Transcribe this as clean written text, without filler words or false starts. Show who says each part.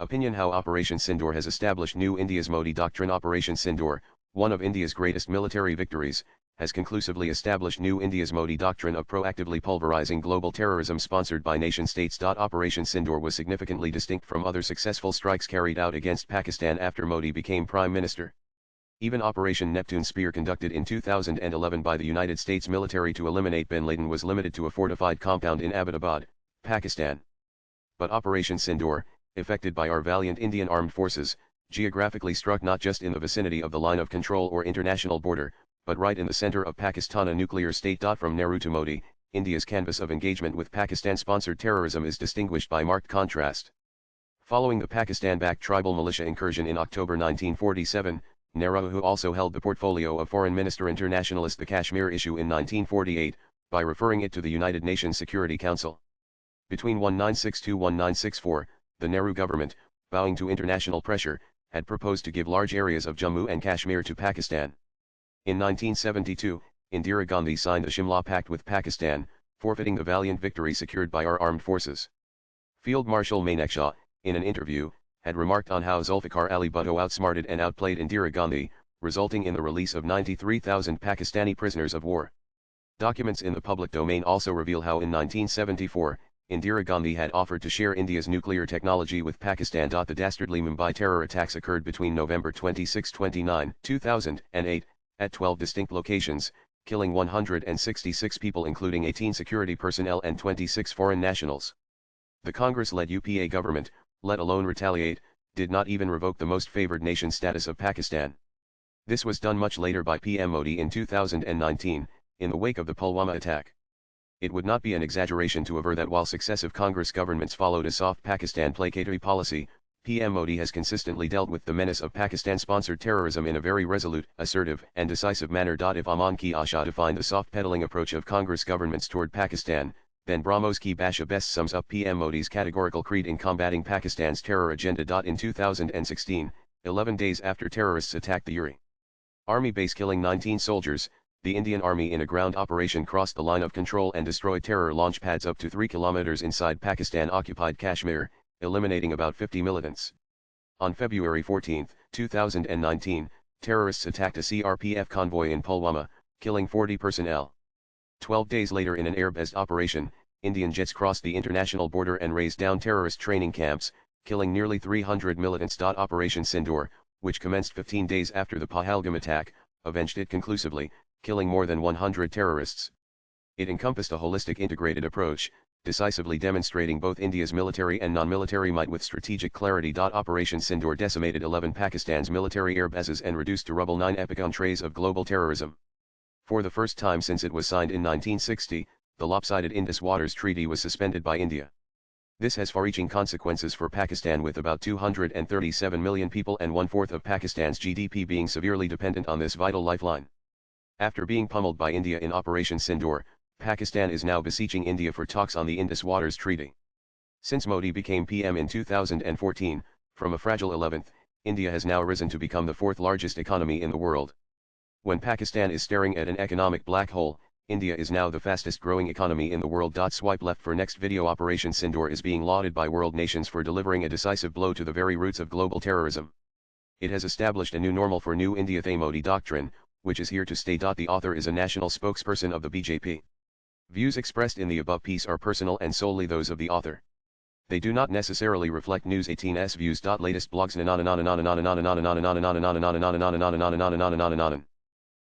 Speaker 1: Opinion: how Operation Sindoor has established new India's Modi Doctrine. Operation Sindoor, one of India's greatest military victories, has conclusively established new India's Modi Doctrine of proactively pulverizing global terrorism sponsored by nation-states. Operation Sindoor was significantly distinct from other successful strikes carried out against Pakistan after Modi became Prime Minister. Even Operation Neptune Spear, conducted in 2011 by the United States military to eliminate bin Laden, was limited to a fortified compound in Abbottabad, Pakistan. But Operation Sindoor, effected by our valiant Indian armed forces, geographically struck not just in the vicinity of the line of control or international border, but right in the center of Pakistan, a nuclear state. From Nehru to Modi, India's canvas of engagement with Pakistan-sponsored terrorism is distinguished by marked contrast. Following the Pakistan-backed tribal militia incursion in October 1947, Nehru, who also held the portfolio of Foreign Minister, internationalized the Kashmir issue in 1948, by referring it to the United Nations Security Council. Between 1962–1964, the Nehru government, bowing to international pressure, had proposed to give large areas of Jammu and Kashmir to Pakistan. In 1972, Indira Gandhi signed the Shimla Pact with Pakistan, forfeiting the valiant victory secured by our armed forces. Field Marshal Manekshaw, in an interview, had remarked on how Zulfikar Ali Bhutto outsmarted and outplayed Indira Gandhi, resulting in the release of 93,000 Pakistani prisoners of war. Documents in the public domain also reveal how in 1974, Indira Gandhi had offered to share India's nuclear technology with Pakistan. The dastardly Mumbai terror attacks occurred between November 26–29, 2008, at 12 distinct locations, killing 166 people, including 18 security personnel and 26 foreign nationals. The Congress-led UPA government, let alone retaliate, did not even revoke the most favored nation status of Pakistan. This was done much later by PM Modi in 2019, in the wake of the Pulwama attack. It would not be an exaggeration to aver that while successive Congress governments followed a soft Pakistan placatory policy, PM Modi has consistently dealt with the menace of Pakistan-sponsored terrorism in a very resolute, assertive, and decisive manner. If Aman ki Asha defined the soft-pedaling approach of Congress governments toward Pakistan, then Brahmos ki Basha best sums up PM Modi's categorical creed in combating Pakistan's terror agenda. In 2016, 11 days after terrorists attacked the Uri Army base, killing 19 soldiers, the Indian Army in a ground operation crossed the line of control and destroyed terror launch pads up to 3 kilometers inside Pakistan-occupied Kashmir, eliminating about 50 militants. On February 14, 2019, terrorists attacked a CRPF convoy in Pulwama, killing 40 personnel. 12 days later, in an air-based operation, Indian jets crossed the international border and razed down terrorist training camps, killing nearly 300 militants. Operation Sindoor, which commenced 15 days after the Pahalgam attack, avenged it conclusively, killing more than 100 terrorists. It encompassed a holistic, integrated approach, decisively demonstrating both India's military and non-military might with strategic clarity. Operation Sindoor decimated 11 Pakistan's military air bases and reduced to rubble 9 epic entrees of global terrorism. For the first time since it was signed in 1960, the lopsided Indus Waters Treaty was suspended by India. This has far-reaching consequences for Pakistan, with about 237 million people and one-fourth of Pakistan's GDP being severely dependent on this vital lifeline. After being pummeled by India in Operation Sindoor, Pakistan is now beseeching India for talks on the Indus Waters Treaty. Since Modi became PM in 2014, from a fragile 11th, India has now risen to become the 4th largest economy in the world. When Pakistan is staring at an economic black hole, India is now the fastest growing economy in the world. Swipe left for next video. Operation Sindoor is being lauded by world nations for delivering a decisive blow to the very roots of global terrorism. It has established a new normal for New India. The Modi Doctrine, which is here to stay. The author is a national spokesperson of the BJP. Views expressed in the above piece are personal and solely those of the author. They do not necessarily reflect News 18's views. Latest blogs.